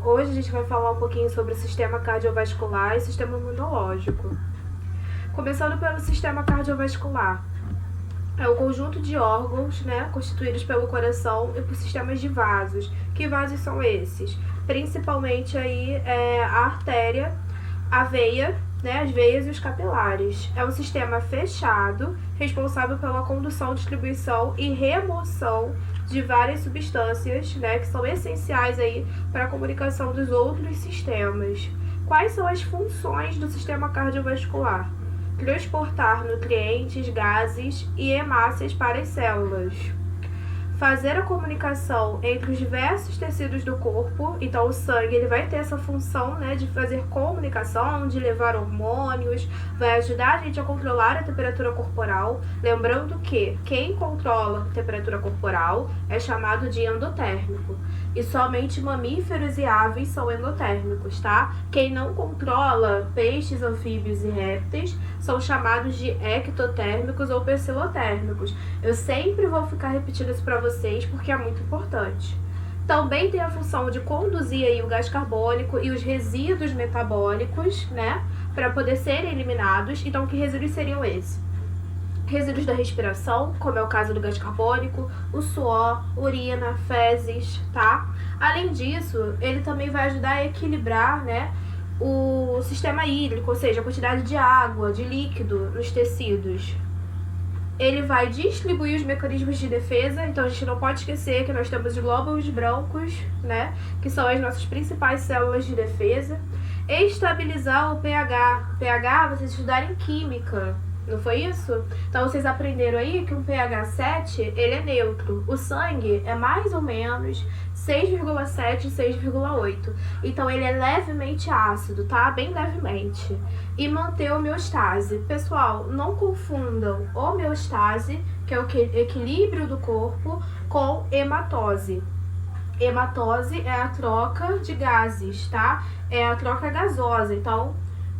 Hoje a gente vai falar um pouquinho sobre o sistema cardiovascular e sistema imunológico. Começando pelo sistema cardiovascular. É o conjunto de órgãos, constituídos pelo coração e por sistemas de vasos. Que vasos são esses? Principalmente aí a artéria, a veia, as veias e os capilares. É um sistema fechado, responsável pela condução, distribuição e remoção de várias substâncias, que são essenciais aí para a comunicação dos outros sistemas. Quais são as funções do sistema cardiovascular? Transportar nutrientes, gases e hemácias para as células. Fazer a comunicação entre os diversos tecidos do corpo. Então o sangue ele vai ter essa função de fazer comunicação, de levar hormônios, vai ajudar a gente a controlar a temperatura corporal. Lembrando que quem controla a temperatura corporal é chamado de endotérmico. E somente mamíferos e aves são endotérmicos, tá? Quem não controla, peixes, anfíbios e répteis, são chamados de ectotérmicos ou percilotérmicos. Eu sempre vou ficar repetindo isso para vocês porque é muito importante. Também tem a função de conduzir aí o gás carbônico e os resíduos metabólicos, para poder serem eliminados. Então, que resíduos seriam esses? Resíduos da respiração, como é o caso do gás carbônico, o suor, urina, fezes, tá? Além disso, ele também vai ajudar a equilibrar, o sistema hídrico, ou seja, a quantidade de água, de líquido nos tecidos. Ele vai distribuir os mecanismos de defesa, então a gente não pode esquecer que nós temos os glóbulos brancos, que são as nossas principais células de defesa. Estabilizar o pH. pH vocês estudaram em química. Não foi isso? Então vocês aprenderam aí que um pH 7, ele é neutro. O sangue é mais ou menos 6,7, 6,8. Então ele é levemente ácido, tá? Bem levemente. E manter a homeostase. Pessoal, não confundam homeostase, que é o equilíbrio do corpo, com hematose. Hematose é a troca de gases, tá? É a troca gasosa. Então,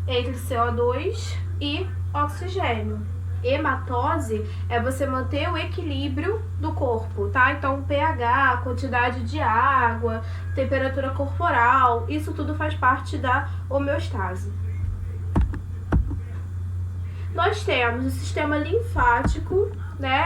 entre CO2 e oxigênio. Hematose é você manter o equilíbrio do corpo, tá? Então, pH, quantidade de água, temperatura corporal, isso tudo faz parte da homeostase. Nós temos o sistema linfático,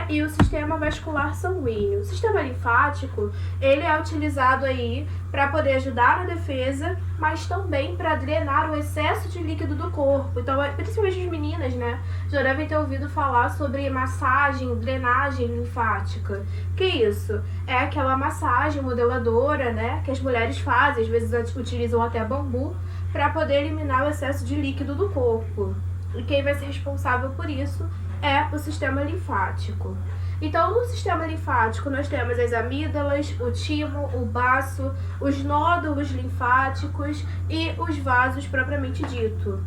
e o sistema vascular sanguíneo. O sistema linfático, ele é utilizado aí para poder ajudar na defesa, mas também para drenar o excesso de líquido do corpo. Então, principalmente as meninas, já devem ter ouvido falar sobre massagem, drenagem linfática. Que isso? É aquela massagem modeladora, que as mulheres fazem, às vezes utilizam até bambu, para poder eliminar o excesso de líquido do corpo. E quem vai ser responsável por isso é o sistema linfático. Então, no sistema linfático, nós temos as amígdalas, o timo, o baço, os nódulos linfáticos e os vasos propriamente dito.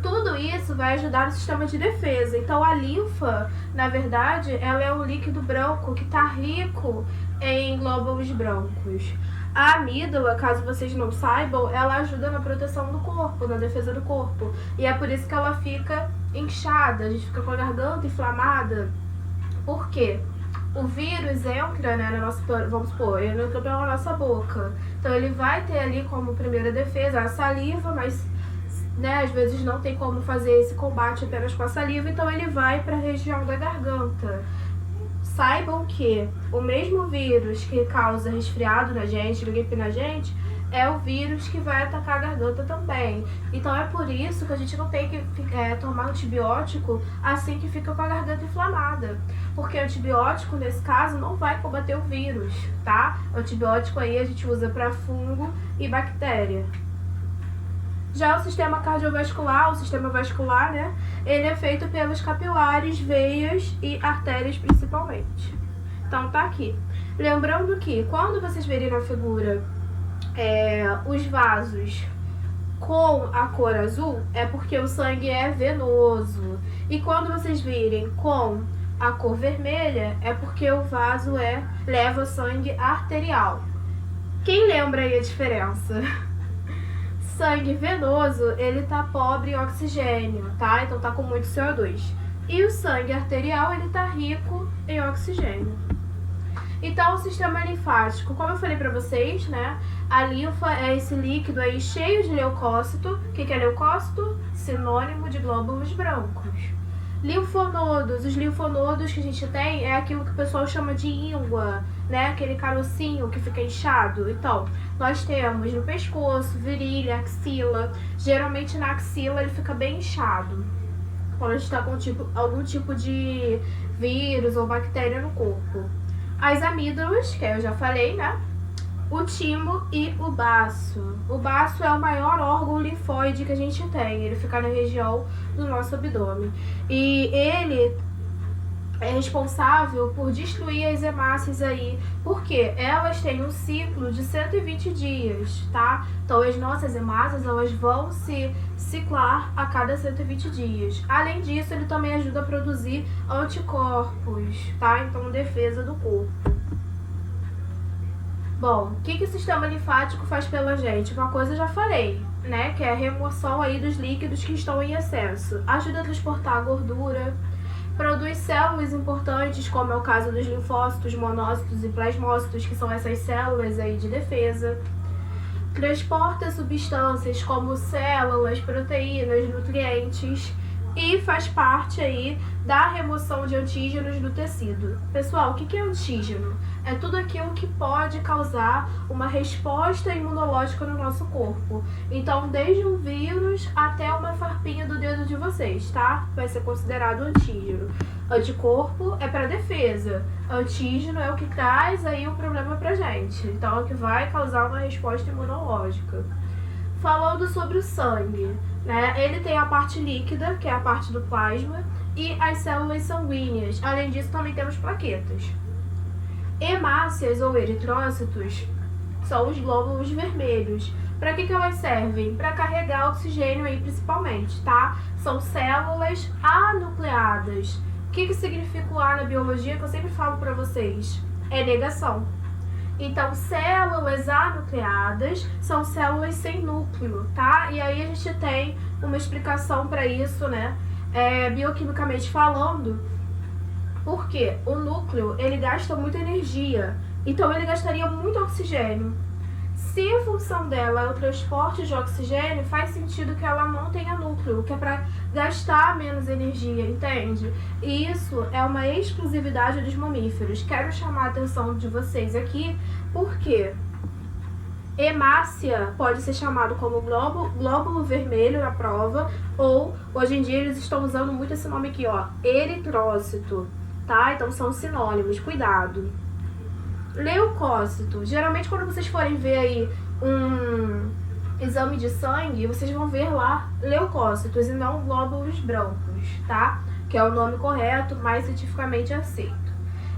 Tudo isso vai ajudar no sistema de defesa. Então, a linfa, na verdade, ela é um líquido branco que está rico em glóbulos brancos. A amígdala, caso vocês não saibam, ela ajuda na proteção do corpo, na defesa do corpo. E é por isso que ela fica inchada, a gente fica com a garganta inflamada. Por quê? O vírus entra, na nossa, vamos supor, ele entrou pela nossa boca. Então ele vai ter ali como primeira defesa a saliva, mas às vezes não tem como fazer esse combate apenas com a saliva, então ele vai para a região da garganta. Saibam que o mesmo vírus que causa resfriado na gente, gripe na gente, é o vírus que vai atacar a garganta também. Então é por isso que a gente não tem que tomar antibiótico assim que fica com a garganta inflamada. Porque antibiótico, nesse caso, não vai combater o vírus, tá? Antibiótico aí a gente usa para fungo e bactéria. Já o sistema cardiovascular, o sistema vascular, ele é feito pelos capilares, veias e artérias principalmente. Então tá aqui. Lembrando que quando vocês verem na figura os vasos com a cor azul, é porque o sangue é venoso. E quando vocês virem com a cor vermelha, é porque o vaso leva sangue arterial. Quem lembra aí a diferença? Sangue venoso, ele tá pobre em oxigênio, tá? Então tá com muito CO2. E o sangue arterial, ele tá rico em oxigênio. Então, o sistema linfático, como eu falei pra vocês, né? A linfa é esse líquido aí cheio de leucócito. O que é leucócito? Sinônimo de glóbulos brancos. Linfonodos. Os linfonodos que a gente tem é aquilo que o pessoal chama de íngua, né? Aquele carocinho que fica inchado. Então, nós temos no pescoço, virilha, axila. Geralmente na axila ele fica bem inchado, quando a gente está com algum tipo de vírus ou bactéria no corpo. As amígdalas, que eu já falei, né? O timo e o baço. O baço é o maior órgão linfóide que a gente tem. Ele fica na região do nosso abdômen. E ele é responsável por destruir as hemácias aí, porque elas têm um ciclo de 120 dias, tá? Então as nossas hemácias, elas vão se ciclar a cada 120 dias. Além disso, ele também ajuda a produzir anticorpos, tá? Então, defesa do corpo. Bom, o que o sistema linfático faz pela gente? Uma coisa eu já falei, né? Que é a remoção aí dos líquidos que estão em excesso. Ajuda a transportar a gordura, produz células importantes, como é o caso dos linfócitos, monócitos e plasmócitos, que são essas células aí de defesa. Transporta substâncias como células, proteínas, nutrientes e faz parte aí da remoção de antígenos do tecido. Pessoal, o que é antígeno? É tudo aquilo que pode causar uma resposta imunológica no nosso corpo. Então, desde um vírus até uma farpinha do dedo de vocês, tá? Vai ser considerado antígeno. Anticorpo é para defesa. Antígeno é o que traz aí o problema pra gente. Então, é o que vai causar uma resposta imunológica. Falando sobre o sangue, né? Ele tem a parte líquida, que é a parte do plasma, e as células sanguíneas. Além disso, também temos plaquetas. Hemácias ou eritrócitos são os glóbulos vermelhos. Para que elas servem? Para carregar oxigênio aí principalmente, tá? São células anucleadas. O que significa o A na biologia, que eu sempre falo para vocês? É negação. Então, células anucleadas são células sem núcleo, tá? E aí a gente tem uma explicação para isso, né? Bioquimicamente falando, porque o núcleo, ele gasta muita energia, então ele gastaria muito oxigênio. Se a função dela é o transporte de oxigênio, faz sentido que ela não tenha núcleo, que é para gastar menos energia, entende? E isso é uma exclusividade dos mamíferos. Quero chamar a atenção de vocês aqui, porque hemácia pode ser chamado como glóbulo vermelho na prova, ou hoje em dia eles estão usando muito esse nome aqui, ó, eritrócito, tá? Então são sinônimos, cuidado. Leucócito. Geralmente quando vocês forem ver aí um exame de sangue, vocês vão ver lá leucócitos e não glóbulos brancos, tá? Que é o nome correto, mais cientificamente aceito.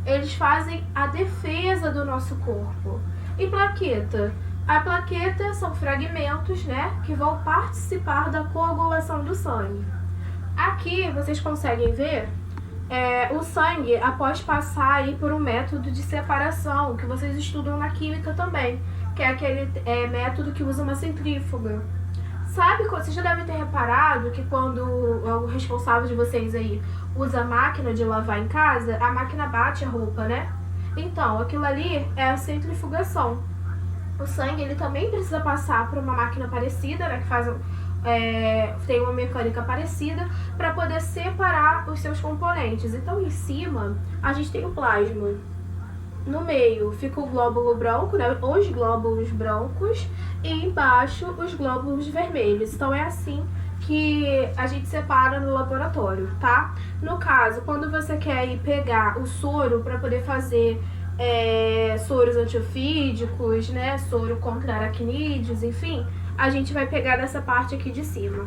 Eles fazem a defesa do nosso corpo. E plaqueta? A plaqueta são fragmentos, né, que vão participar da coagulação do sangue. Aqui vocês conseguem ver o sangue após passar aí por um método de separação, que vocês estudam na química também, que é aquele método que usa uma centrífuga. Sabe, vocês já devem ter reparado que quando o responsável de vocês aí usa a máquina de lavar em casa, a máquina bate a roupa, né? Então, aquilo ali é a centrifugação. O sangue, ele também precisa passar por uma máquina parecida, né, que faz tem uma mecânica parecida para poder separar os seus componentes. Então, em cima, a gente tem o plasma. No meio fica o glóbulo branco, né, os glóbulos brancos, e embaixo os glóbulos vermelhos. Então, é assim que a gente separa no laboratório, tá? No caso, quando você quer ir pegar o soro para poder fazer soros antiofídicos, né, soro contra aracnídeos, enfim, a gente vai pegar dessa parte aqui de cima.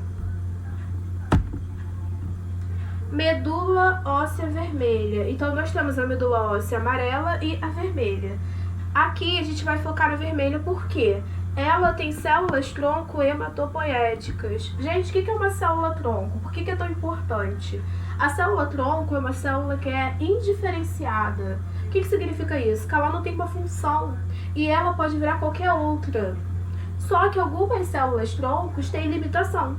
Medula óssea vermelha. Então, nós temos a medula óssea amarela e a vermelha. Aqui a gente vai focar no vermelho porque ela tem células tronco hematopoéticas. Gente, o que é uma célula tronco? Por que é tão importante? A célula tronco é uma célula que é indiferenciada. O que significa isso? Que ela não tem uma função e ela pode virar qualquer outra. Só que algumas células troncos têm limitação.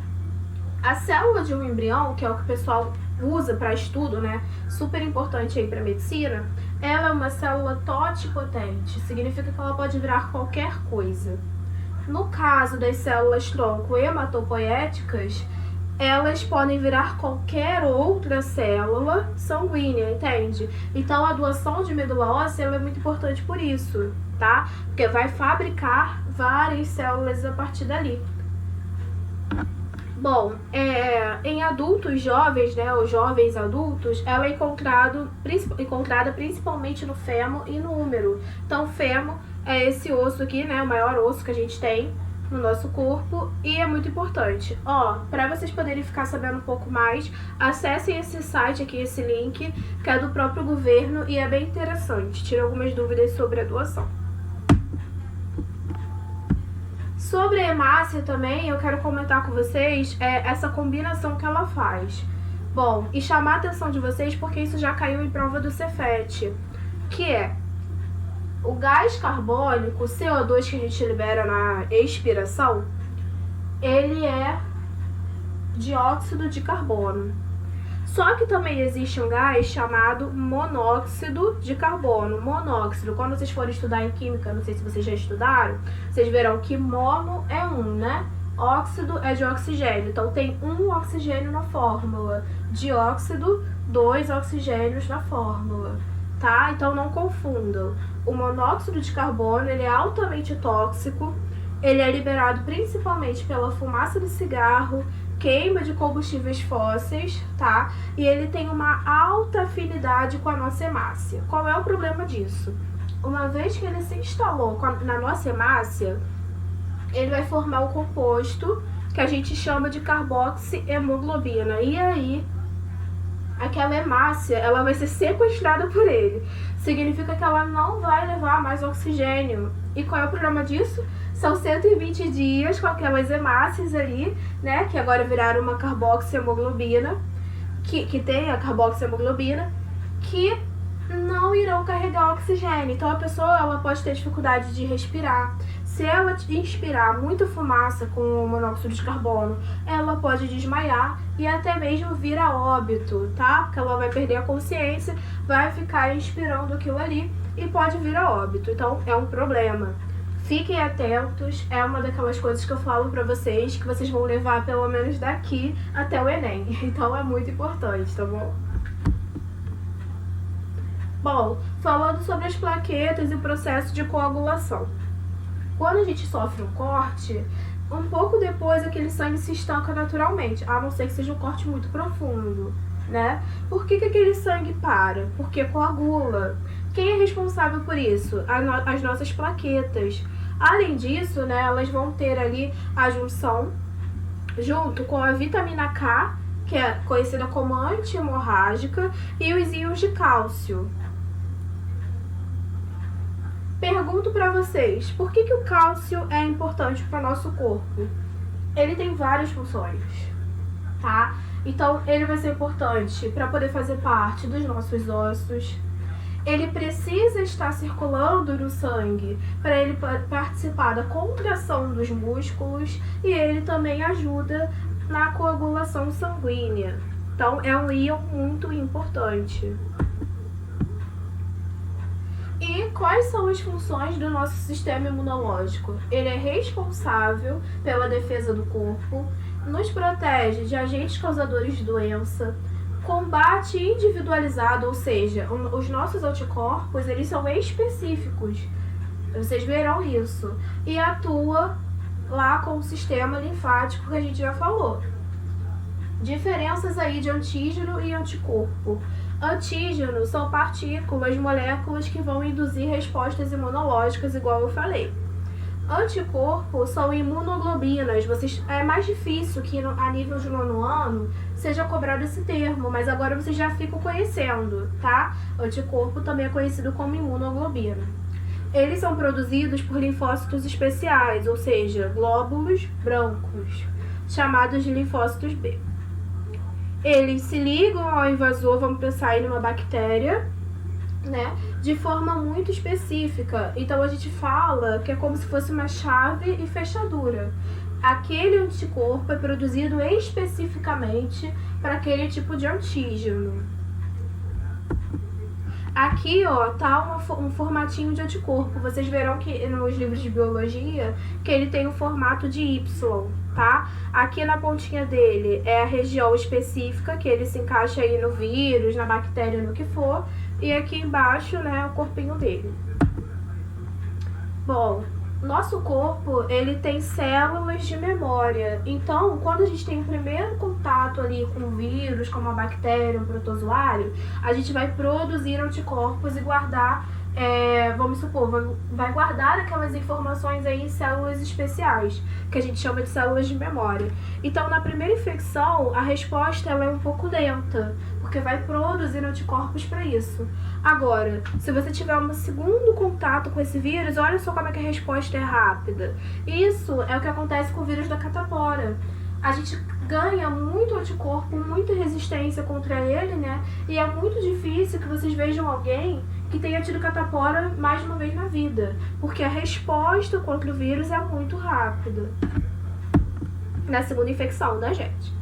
A célula de um embrião, que é o que o pessoal usa para estudo, né? Super importante aí para medicina, ela é uma célula totipotente, significa que ela pode virar qualquer coisa. No caso das células tronco hematopoéticas, elas podem virar qualquer outra célula sanguínea, entende? Então, a doação de medula óssea ela é muito importante por isso, tá? Porque vai fabricar várias células a partir dali. Bom, em adultos jovens, né, os jovens adultos, ela é encontrada principalmente no fêmur e no húmero. Então, o fêmur é esse osso aqui, né, o maior osso que a gente tem no nosso corpo e é muito importante. Ó, para vocês poderem ficar sabendo um pouco mais, acessem esse site aqui, esse link, que é do próprio governo e é bem interessante. Tira algumas dúvidas sobre a doação. Sobre a hemácia também, eu quero comentar com vocês essa combinação que ela faz. Bom, e chamar a atenção de vocês porque isso já caiu em prova do Cefet, que é o gás carbônico, o CO2 que a gente libera na expiração, ele é dióxido de carbono. Só que também existe um gás chamado monóxido de carbono. Monóxido, quando vocês forem estudar em química, não sei se vocês já estudaram, vocês verão que mono é um, né? Óxido é de oxigênio, então tem um oxigênio na fórmula. Dióxido, 2 oxigênios na fórmula, tá? Então não confundam. O monóxido de carbono, ele é altamente tóxico, ele é liberado principalmente pela fumaça do cigarro, queima de combustíveis fósseis, tá? E ele tem uma alta afinidade com a nossa hemácia. Qual é o problema disso? Uma vez que ele se instalou na nossa hemácia, ele vai formar o composto que a gente chama de carboxihemoglobina. E aí, aquela hemácia, ela vai ser sequestrada por ele. Significa que ela não vai levar mais oxigênio. E qual é o problema disso? São 120 dias com aquelas hemácias ali, né? Que agora viraram uma carboxihemoglobina, que tem a carboxihemoglobina, que não irão carregar oxigênio. Então a pessoa ela pode ter dificuldade de respirar. Se ela inspirar muita fumaça com o monóxido de carbono, ela pode desmaiar e até mesmo vir a óbito, tá? Porque ela vai perder a consciência, vai ficar inspirando aquilo ali e pode vir a óbito. Então é um problema. Fiquem atentos, é uma daquelas coisas que eu falo pra vocês, que vocês vão levar pelo menos daqui até o Enem. Então é muito importante, tá bom? Bom, falando sobre as plaquetas e o processo de coagulação. Quando a gente sofre um corte, um pouco depois aquele sangue se estanca naturalmente, a não ser que seja um corte muito profundo, né? Por que aquele sangue para? Porque coagula. Quem é responsável por isso? As nossas plaquetas. Além disso, né, elas vão ter ali a junção junto com a vitamina K, que é conhecida como anti-hemorrágica, e os íons de cálcio. Pergunto para vocês, por que o cálcio é importante para o nosso corpo? Ele tem várias funções, tá? Então, ele vai ser importante para poder fazer parte dos nossos ossos. Ele precisa estar circulando no sangue para ele participar da contração dos músculos e ele também ajuda na coagulação sanguínea. Então, é um íon muito importante. E quais são as funções do nosso sistema imunológico? Ele é responsável pela defesa do corpo, nos protege de agentes causadores de doença, combate individualizado, ou seja, os nossos anticorpos, eles são específicos, vocês verão isso, e atua lá com o sistema linfático que a gente já falou. Diferenças aí de antígeno e anticorpo. Antígenos são partículas, moléculas que vão induzir respostas imunológicas, igual eu falei. Anticorpos são imunoglobinas. É mais difícil que a nível de nono ano seja cobrado esse termo, mas agora vocês já ficam conhecendo, tá? Anticorpo também é conhecido como imunoglobina. Eles são produzidos por linfócitos especiais, ou seja, glóbulos brancos, chamados de linfócitos B. Eles se ligam ao invasor, vamos pensar aí numa bactéria, né, de forma muito específica. Então a gente fala que é como se fosse uma chave e fechadura. Aquele anticorpo é produzido especificamente para aquele tipo de antígeno. Aqui, ó, tá um formatinho de anticorpo. Vocês verão que nos livros de biologia que ele tem o formato de Y, tá? Aqui na pontinha dele é a região específica, que ele se encaixa aí no vírus, na bactéria, no que for. E aqui embaixo, né, o corpinho dele. Bom, nosso corpo, ele tem células de memória. Então, quando a gente tem o primeiro contato ali com o vírus, com uma bactéria, um protozoário, a gente vai produzir anticorpos e guardar, vamos supor, vai guardar aquelas informações aí em células especiais, que a gente chama de células de memória. Então, na primeira infecção, a resposta ela é um pouco lenta, porque vai produzir anticorpos para isso. Agora, se você tiver um segundo contato com esse vírus, olha só como é que a resposta é rápida. Isso é o que acontece com o vírus da catapora. A gente ganha muito anticorpo, muita resistência contra ele, né? E é muito difícil que vocês vejam alguém que tenha tido catapora mais uma vez na vida, porque a resposta contra o vírus é muito rápida na segunda infecção da gente.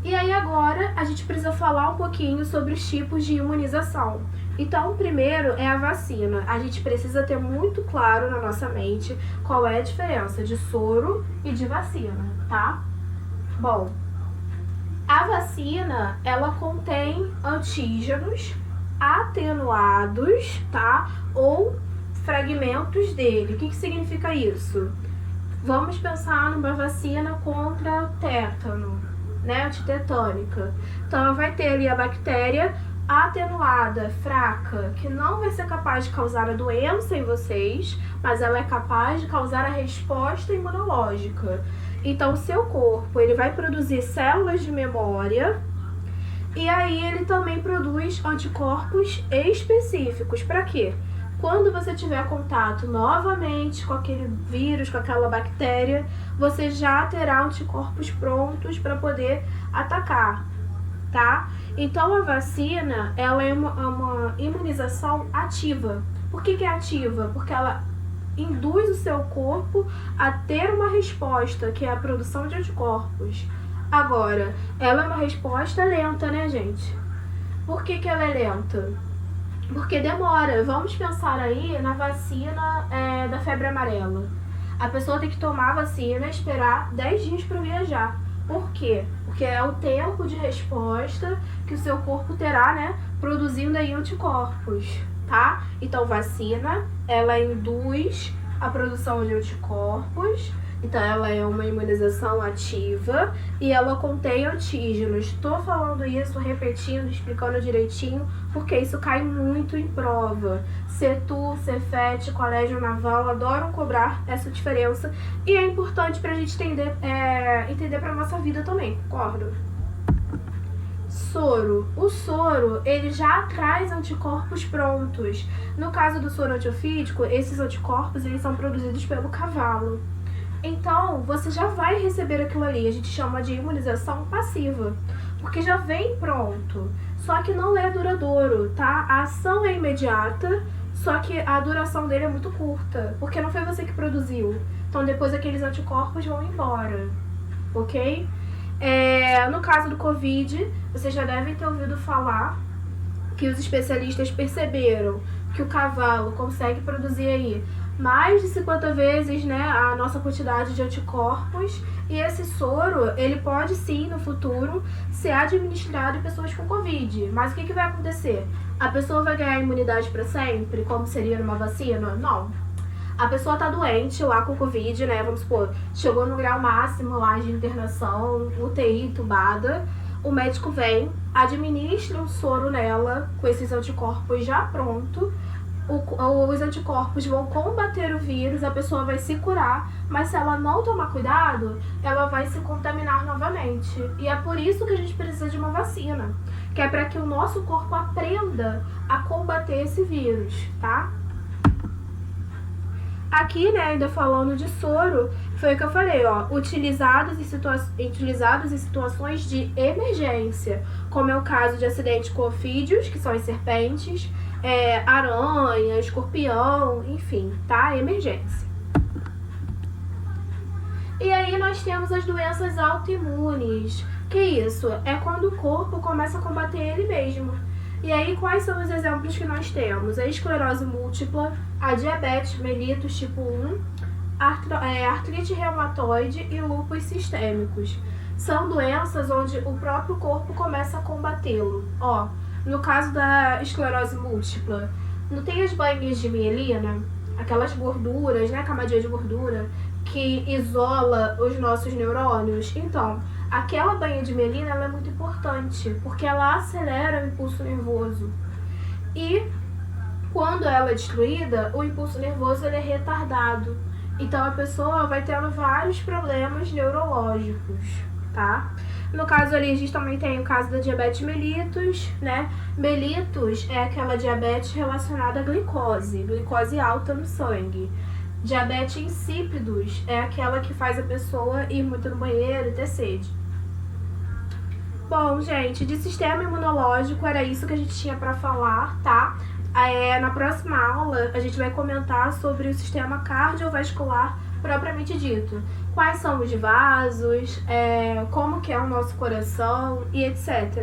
E aí agora a gente precisa falar um pouquinho sobre os tipos de imunização. Então, o primeiro é a vacina. A gente precisa ter muito claro na nossa mente qual é a diferença de soro e de vacina, tá? Bom, a vacina, ela contém antígenos atenuados, tá? Ou fragmentos dele. O que significa isso? Vamos pensar numa vacina contra tétano, né, antitetânica. Então, ela vai ter ali a bactéria atenuada, fraca, que não vai ser capaz de causar a doença em vocês, mas ela é capaz de causar a resposta imunológica. Então, o seu corpo, ele vai produzir células de memória e aí ele também produz anticorpos específicos. Para quê? Quando você tiver contato novamente com aquele vírus, com aquela bactéria, você já terá anticorpos prontos para poder atacar, tá? Então, a vacina, ela é uma imunização ativa. Por que é ativa? Porque ela induz o seu corpo a ter uma resposta, que é a produção de anticorpos. Agora, ela é uma resposta lenta, né, gente? Por que ela é lenta? Porque demora. Vamos pensar aí na vacina da febre amarela. A pessoa tem que tomar a vacina e esperar 10 dias para viajar. Por quê? Porque é o tempo de resposta que o seu corpo terá, né, produzindo aí anticorpos, tá? Então, vacina, ela induz a produção de anticorpos. Então, ela é uma imunização ativa e ela contém antígenos. Estou falando isso, repetindo, explicando direitinho, porque isso cai muito em prova. CETU, Cefet, Colégio Naval adoram cobrar essa diferença e é importante para a gente entender para a nossa vida também, concordo? Soro. O soro, ele já traz anticorpos prontos. No caso do soro antiofídico, esses anticorpos eles são produzidos pelo cavalo. Então, você já vai receber aquilo ali. A gente chama de imunização passiva, porque já vem pronto. Só que não é duradouro, tá? A ação é imediata, só que a duração dele é muito curta, porque não foi você que produziu. Então, depois aqueles anticorpos vão embora, ok? No caso do Covid, vocês já devem ter ouvido falar que os especialistas perceberam que o cavalo consegue produzir aí mais de 50 vezes, né, a nossa quantidade de anticorpos, e esse soro, ele pode sim, no futuro, ser administrado em pessoas com Covid. Mas o que vai acontecer? A pessoa vai ganhar imunidade para sempre, como seria numa vacina? Não. A pessoa tá doente lá com Covid, né, vamos supor, chegou no grau máximo lá de internação, UTI, entubada, o médico vem, administra um soro nela, com esses anticorpos já pronto. Os anticorpos vão combater o vírus, a pessoa vai se curar, mas se ela não tomar cuidado, ela vai se contaminar novamente. E é por isso que a gente precisa de uma vacina, que é para que o nosso corpo aprenda a combater esse vírus, tá? Aqui, né, ainda falando de soro, foi o que eu falei, ó, utilizados em situações de emergência, como é o caso de acidentes com ofídeos, que são as serpentes, aranha, escorpião, enfim, tá? Emergência. E aí nós temos as doenças autoimunes. Que isso? É quando o corpo começa a combater ele mesmo. E aí, quais são os exemplos que nós temos? A esclerose múltipla, a diabetes mellitus tipo 1, artrite reumatoide e lúpus sistêmicos. São doenças onde o próprio corpo começa a combatê-lo. Ó, no caso da esclerose múltipla, não tem as bainhas de mielina, aquelas gorduras, né, camadinha de gordura, que isola os nossos neurônios? Então, aquela bainha de mielina ela é muito importante, porque ela acelera o impulso nervoso. E quando ela é destruída, o impulso nervoso ele é retardado. Então, a pessoa vai tendo vários problemas neurológicos, tá? No caso ali, a gente também tem o caso da diabetes mellitus, né? Mellitus é aquela diabetes relacionada à glicose alta no sangue. Diabetes insípidos é aquela que faz a pessoa ir muito no banheiro e ter sede. Bom, gente, de sistema imunológico era isso que a gente tinha para falar, tá? Na próxima aula, a gente vai comentar sobre o sistema cardiovascular propriamente dito. Quais são os vasos, como que é o nosso coração e etc.